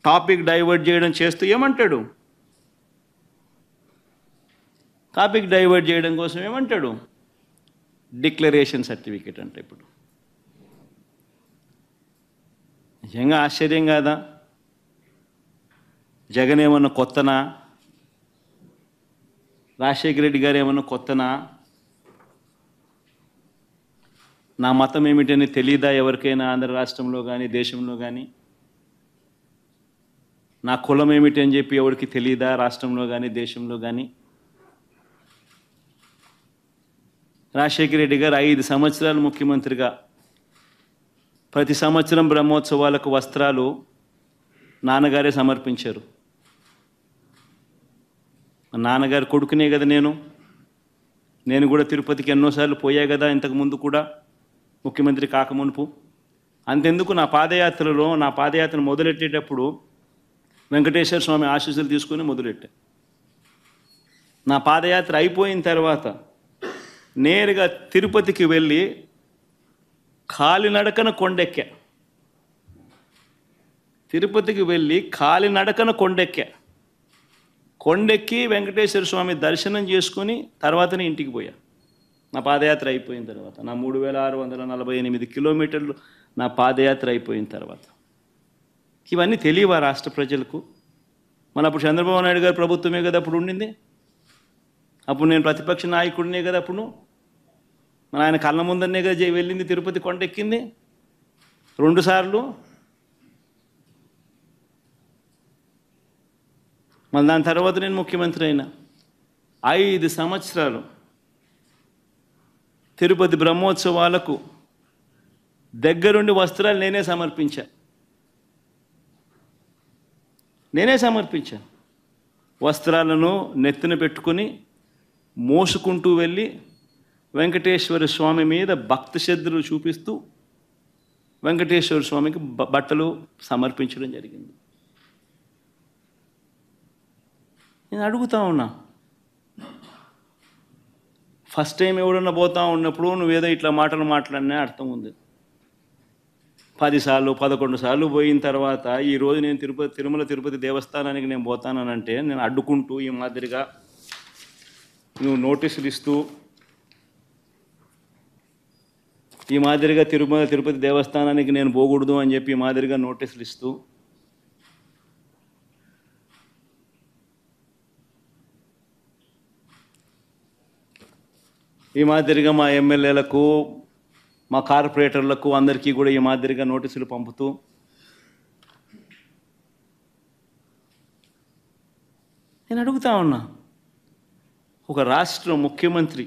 Topic divert చేయడం చేస్తూ ఏమంటాడు? టాపిక్ డైవర్ట్ చేయడం కోసం ఏమంటాడు? డిక్లరేషన్ సర్టిఫికేట్ అంటే ఇప్పుడు నిజంగా ఆశ్చర్యం కాదా? జగన్ ఏమన్నా కొత్తనా? రాజశేఖర రెడ్డి గారు ఏమన్నా కొత్తనా? నా మతం ఏమిటని తెలీదా ఎవరికైనా ఆంధ్ర రాష్ట్రంలో కానీ దేశంలో కానీ? నా కులం ఏమిటి అని చెప్పి ఎవరికి తెలీదా రాష్ట్రంలో కానీ దేశంలో కానీ? రాజశేఖర రెడ్డి గారు 5 సంవత్సరాలు ముఖ్యమంత్రిగా ప్రతి సంవత్సరం బ్రహ్మోత్సవాలకు వస్త్రాలు నాన్నగారే సమర్పించారు. నాన్నగారి కొడుకునే కదా నేను కూడా తిరుపతికి ఎన్నోసార్లు పోయా కదా ఇంతకు ముందు కూడా ముఖ్యమంత్రి కాకమునుపు. అంతెందుకు నా పాదయాత్ర మొదలెట్టేటప్పుడు వెంకటేశ్వర స్వామి ఆశీస్సులు తీసుకుని మొదలెట్టా. నా పాదయాత్ర అయిపోయిన తర్వాత నేరుగా తిరుపతికి వెళ్ళి కాలినడకన కొండెక్కా. తిరుపతికి వెళ్ళి కాలినడకన కొండెక్కి వెంకటేశ్వర స్వామి దర్శనం చేసుకొని తర్వాతనే ఇంటికి పోయా. నా పాదయాత్ర అయిపోయిన తర్వాత నా 3648 కిలోమీటర్లు నా పాదయాత్ర అయిపోయిన తర్వాత. ఇవన్నీ తెలియవా రాష్ట్ర ప్రజలకు? మన అప్పుడు చంద్రబాబు నాయుడు గారు ప్రభుత్వమే కదా అప్పుడు ఉండింది. అప్పుడు నేను ప్రతిపక్ష నాయకుడినే కదా అప్పుడు. మన ఆయన కళ్ళ ముందరనే కదా వెళ్ళింది, తిరుపతి కొండెక్కింది 2 సార్లు. మళ్ళీ దాని తర్వాత నేను ముఖ్యమంత్రి అయినా 5 సంవత్సరాలు తిరుపతి బ్రహ్మోత్సవాలకు దగ్గరుండి వస్త్రాలు నేనే సమర్పించా. వస్త్రాలను నెత్తిన పెట్టుకుని మోసుకుంటూ వెళ్ళి వెంకటేశ్వర స్వామి మీద భక్తి శ్రద్ధలు చూపిస్తూ వెంకటేశ్వర స్వామికి బట్టలు సమర్పించడం జరిగింది. నేను అడుగుతా ఉన్నా, ఫస్ట్ టైం ఎవడన్నా పోతా ఉన్నప్పుడు నువ్వేదో ఇట్లా మాటలు మాట్లాడినా అర్థం ఉంది. 10 సార్లు 11 సార్లు పోయిన తర్వాత ఈరోజు నేను తిరుమల తిరుపతి దేవస్థానానికి నేను పోతానంటే నేను అడ్డుకుంటూ ఈ మాదిరిగా నువ్వు నోటీసులు ఇస్తూ ఈ మాదిరిగా తిరుమల తిరుపతి దేవస్థానానికి నేను పోకూడదు అని చెప్పి ఈ మాదిరిగా నోటీసులు ఇస్తూ ఈ మాదిరిగా మా ఎమ్మెల్యేలకు మా కార్పొరేటర్లకు అందరికీ కూడా ఈ మాదిరిగా నోటీసులు పంపుతూ నేను అడుగుతా ఉన్నా, ఒక రాష్ట్ర ముఖ్యమంత్రి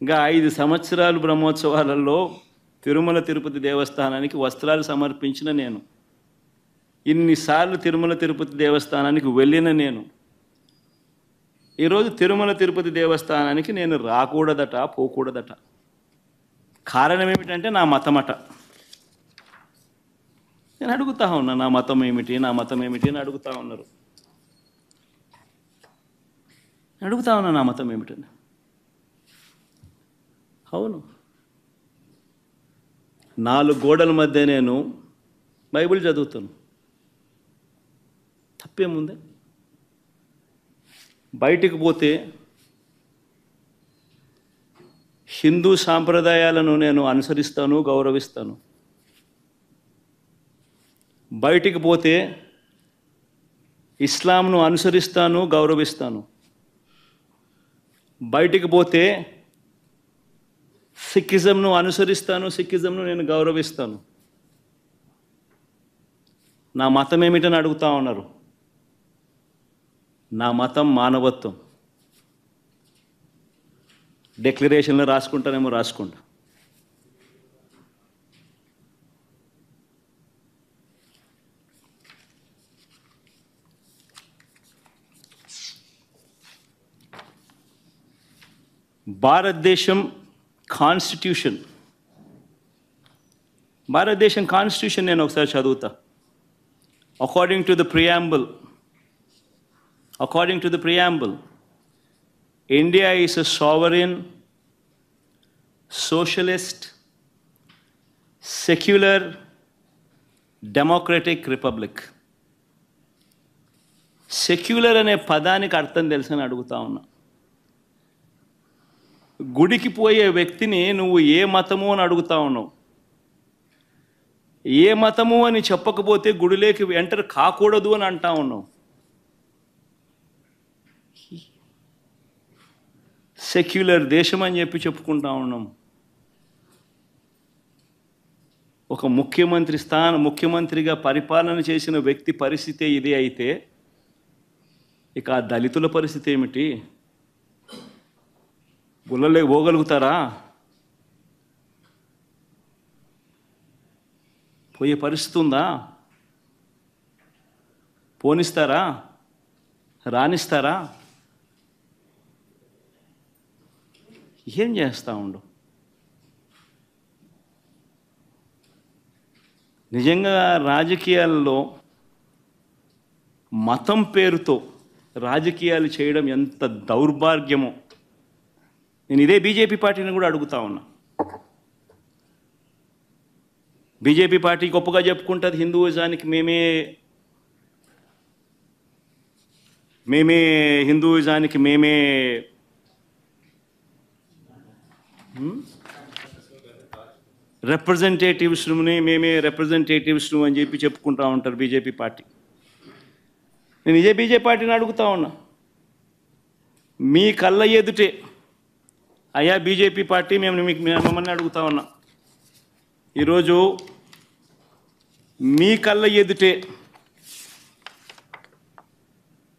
ఇంకా 5 సంవత్సరాలు బ్రహ్మోత్సవాలలో తిరుమల తిరుపతి దేవస్థానానికి వస్త్రాలు సమర్పించిన నేను, ఇన్నిసార్లు తిరుమల తిరుపతి దేవస్థానానికి వెళ్ళిన నేను, ఈరోజు తిరుమల తిరుపతి దేవస్థానానికి నేను రాకూడదట, పోకూడదట. కారణం ఏమిటంటే నా మతమట. నేను అడుగుతా ఉన్నా, నా మతం ఏమిటి అని అడుగుతా ఉన్నారు. అడుగుతా ఉన్నా నా మతం ఏమిటని. అవును, 4 గోడల మధ్య నేను బైబిల్ చదువుతాను, తప్పేముంది? బయటికి పోతే హిందూ సాంప్రదాయాలను నేను అనుసరిస్తాను, గౌరవిస్తాను. బయటికి పోతే ఇస్లాంను అనుసరిస్తాను, గౌరవిస్తాను. బయటికి పోతే సిక్కిజంను అనుసరిస్తాను, సిక్కిజంను నేను గౌరవిస్తాను. నా మతం ఏమిటని అడుగుతా ఉన్నారు. నా మతం మానవత్వం. డిక్లరేషన్లో రాసుకుంటానేమో రాసుకుంటా. భారతదేశం కాన్స్టిట్యూషన్ నేను ఒకసారి చదువుతా. According to the preamble, India is a sovereign, socialist, secular, democratic republic. Secular అనే పదానికి అర్థం తెలుసని అడుగుతా ఉన్నా. గుడికి పోయే వ్యక్తిని నువ్వు ఏ మతము అని అడుగుతా ఉన్నావు. ఏ మతము అని చెప్పకపోతే గుడిలోకి ఎంటర్ కాకూడదు అని అంటా ఉన్నావు. సెక్యులర్ దేశం అని చెప్పి చెప్పుకుంటా ఉన్నాం. ఒక ముఖ్యమంత్రిగా పరిపాలన చేసిన వ్యక్తి పరిస్థితి ఇది అయితే ఇక ఆ దళితుల పరిస్థితి ఏమిటి? గుళ్ళలే పోగలుగుతారా? పోయే పరిస్థితి ఉందా? పోనిస్తారా? రానిస్తారా? ఏం చేస్తూ ఉండు? నిజంగా రాజకీయాల్లో మతం పేరుతో రాజకీయాలు చేయడం ఎంత దౌర్భాగ్యమో. నేను ఇదే బీజేపీ పార్టీని కూడా అడుగుతా ఉన్నా. బీజేపీ పార్టీ గొప్పగా చెప్పుకుంటుంది హిందూయిజానికి హిందూయిజానికి మేమే రిప్రజెంటేటివ్స్ అని చెప్పి చెప్పుకుంటా ఉంటారు బీజేపీ పార్టీ. నేను ఇదే బీజేపీ పార్టీని అడుగుతా ఉన్నా, మీ కళ్ళ ఎదుటే అయ్యా బీజేపీ పార్టీ మిమ్మల్ని అడుగుతా ఉన్నా, ఈరోజు మీ కళ్ళ ఎదుటే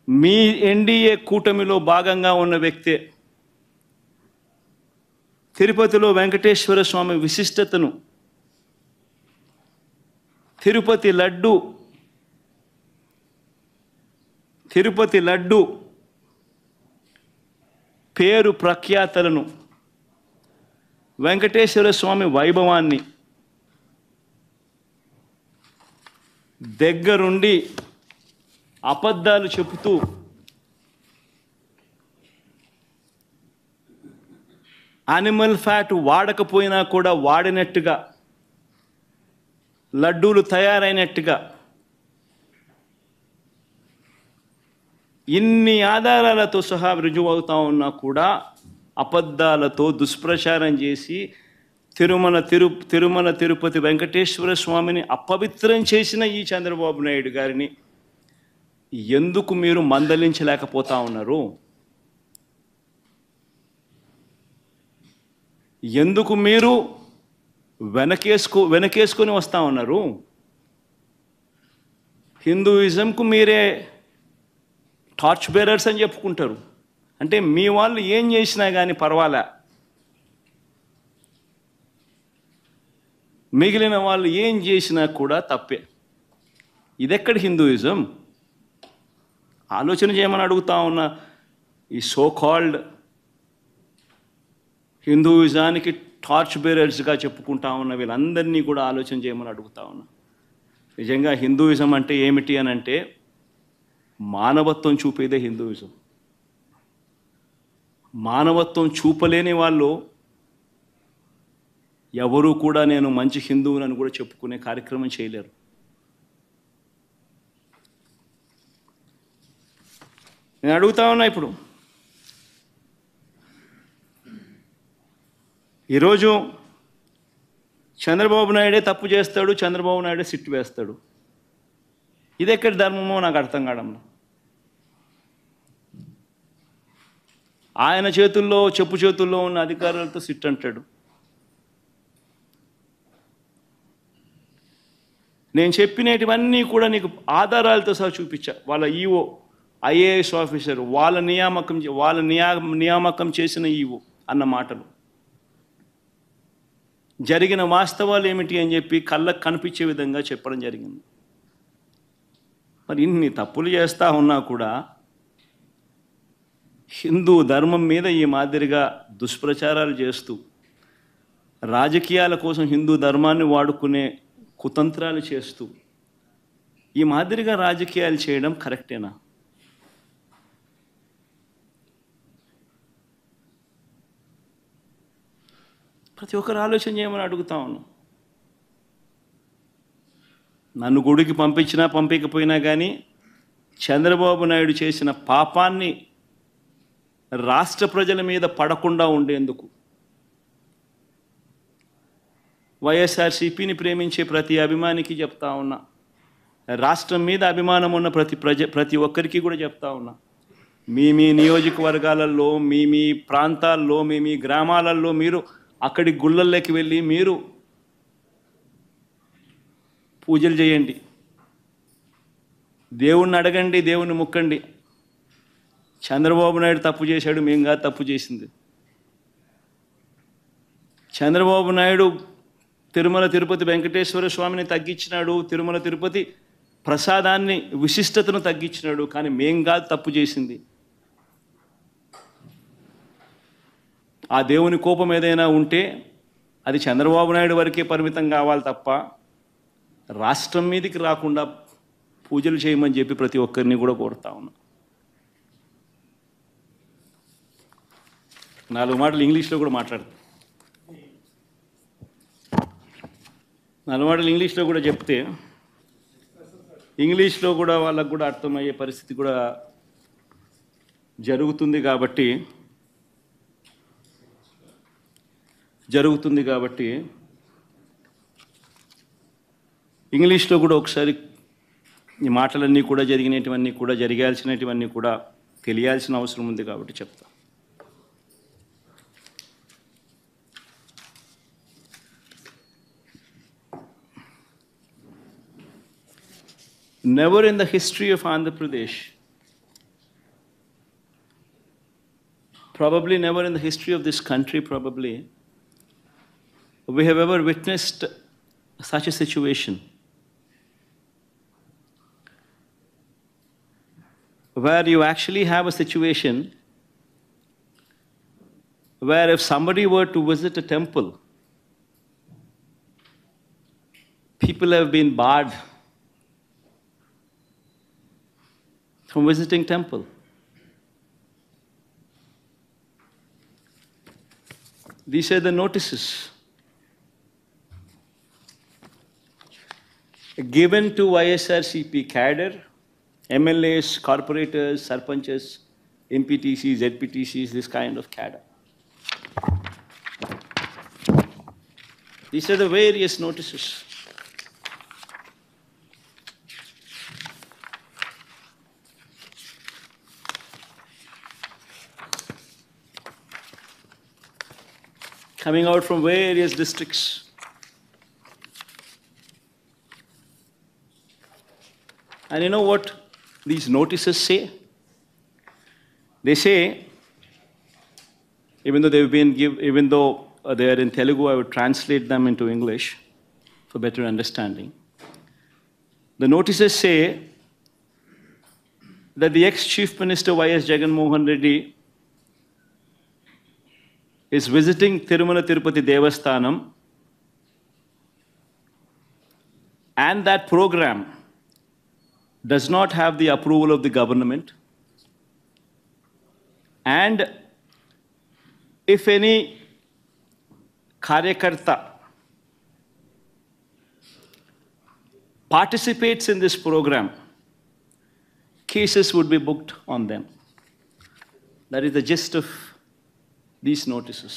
మీ ఎన్డీఏ కూటమిలో భాగంగా ఉన్న వ్యక్తే తిరుపతిలో వెంకటేశ్వర స్వామి విశిష్టతను, తిరుపతి లడ్డు పేరు ప్రఖ్యాతలను, వెంకటేశ్వర స్వామి వైభవాన్ని దగ్గరుండి అబద్ధాలు చెబుతూ యానిమల్ ఫ్యాట్ వాడకపోయినా కూడా వాడినట్టుగా, లడ్డూలు తయారైనట్టుగా ఇన్ని ఆధారాలతో సహా రుజువు అవుతా ఉన్నా కూడా అబద్ధాలతో దుష్ప్రచారం చేసి తిరుమల తిరుపతి వెంకటేశ్వర స్వామిని అపవిత్రం చేసిన ఈ చంద్రబాబు నాయుడు గారిని ఎందుకు మీరు మందలించలేకపోతా ఉన్నారు? ఎందుకు మీరు వెనకేసుకొని వస్తూ ఉన్నారు? హిందూయిజంకు మీరే టార్చ్ బేరర్స్ అని చెప్పుకుంటారు. అంటే మీ వాళ్ళు ఏం చేసినా కానీ పర్వాలే, మిగిలిన వాళ్ళు ఏం చేసినా కూడా తప్పే. ఇదెక్కడ హిందూయిజం? ఆలోచన చేయమని అడుగుతా ఉన్నా. ఈ సో కాల్డ్ హిందూయిజానికి టార్చ్ బేరర్స్గా చెప్పుకుంటా ఉన్న వీళ్ళందరినీ కూడా ఆలోచన చేయమని అడుగుతా ఉన్నా. నిజంగా హిందూయిజం అంటే ఏమిటి అని అంటే మానవత్వం చూపేదే హిందూయిజం. మానవత్వం చూపలేని వాళ్ళు ఎవరూ కూడా నేను మంచి హిందువునని కూడా చెప్పుకునే కార్యక్రమం చేయలేరు. నేను అడుగుతా ఉన్నా, ఇప్పుడు ఈరోజు చంద్రబాబు నాయుడే తప్పు చేస్తాడు, చంద్రబాబు నాయుడే సిట్టు వేస్తాడు. ఇది ఎక్కడి ధర్మమో నాకు అర్థం కావడంలో. ఆయన చెప్పు చేతుల్లో ఉన్న అధికారులతో సిట్ అంటాడు. నేను చెప్పినటువన్నీ కూడా నీకు ఆధారాలతో సహా చూపించా. వాళ్ళ ఈఓ ఐఏఎస్ ఆఫీసర్ వాళ్ళ నియామకం చేసిన ఈఓ అన్న మాటలు, జరిగిన వాస్తవాలు ఏమిటి అని చెప్పి కళ్ళకు కనిపించే విధంగా చెప్పడం జరిగింది. మరి ఇన్ని తప్పులు చేస్తూ ఉన్నా కూడా హిందూ ధర్మం మీద ఈ మాదిరిగా దుష్ప్రచారాలు చేస్తూ రాజకీయాల కోసం హిందూ ధర్మాన్ని వాడుకునే కుతంత్రాలు చేస్తూ ఈ మాదిరిగా రాజకీయాలు చేయడం కరెక్టేనా? ప్రతి ఒక్కరు ఆలోచన చేయమని అడుగుతా ఉన్నాం. నన్ను గుడికి పంపించినా పంపించకపోయినా కానీ చంద్రబాబు నాయుడు చేసిన పాపాన్ని రాష్ట్ర ప్రజల మీద పడకుండా ఉండేందుకు వైఎస్ఆర్సీపీని ప్రేమించే ప్రతి అభిమానికి చెప్తా ఉన్నా, రాష్ట్రం మీద అభిమానం ఉన్న ప్రతి ఒక్కరికి కూడా చెప్తా ఉన్నా, మీ నియోజకవర్గాలలో మీ ప్రాంతాల్లో మీ గ్రామాలలో మీరు అక్కడి గుళ్ళల్లోకి వెళ్ళి మీరు పూజలు చేయండి, దేవుణ్ణి అడగండి, దేవుణ్ణి ముక్కండి. చంద్రబాబు నాయుడు తప్పు చేశాడు, మేము కాదు తప్పు చేసింది. చంద్రబాబు నాయుడు తిరుమల తిరుపతి వెంకటేశ్వర స్వామిని తగ్గించినాడు, తిరుమల తిరుపతి ప్రసాదాన్ని విశిష్టతను తగ్గించినాడు, కానీ మేం కాదు తప్పు చేసింది. ఆ దేవుని కోపం ఏదైనా ఉంటే అది చంద్రబాబు నాయుడు వరకే పరిమితం కావాలి తప్ప రాష్ట్రం మీదకి రాకుండా పూజలు చేయమని చెప్పి ప్రతి ఒక్కరిని కూడా కోరుతా ఉన్నా. 4 మాటలు ఇంగ్లీష్లో కూడా మాట్లాడతాను. 4 మాటలు ఇంగ్లీష్లో కూడా చెప్తే ఇంగ్లీష్లో కూడా వాళ్ళకు కూడా అర్థమయ్యే పరిస్థితి కూడా జరుగుతుంది కాబట్టి ఇంగ్లీష్లో కూడా ఒకసారి ఈ మాటలన్నీ కూడా జరిగినటువన్నీ కూడా జరగాల్సినటువన్నీ కూడా తెలియాల్సిన అవసరం ఉంది కాబట్టి చెప్తా. Never in the history of Andhra Pradesh, probably never in the history of this country, probably, we have ever witnessed such a situation where you actually have a situation where if somebody were to visit a temple, people have been barred from visiting temple. These are the notices given to ISRCP cadre, MLAs, corporators, sarpanches, MPTCs, ZPTCs, this kind of cadre. These are the various notices. Coming out from various districts. And you know what these notices say? They say, even though they are in Telugu, I would translate them into English for better understanding. The notices say that the ex-Chief Minister Y.S. Jagan Mohan Reddy is visiting Tirumala Tirupati Devasthanam, and that program does not have the approval of the government, and if any karyakarta participates in this program, cases would be booked on them. That is the gist of these notices.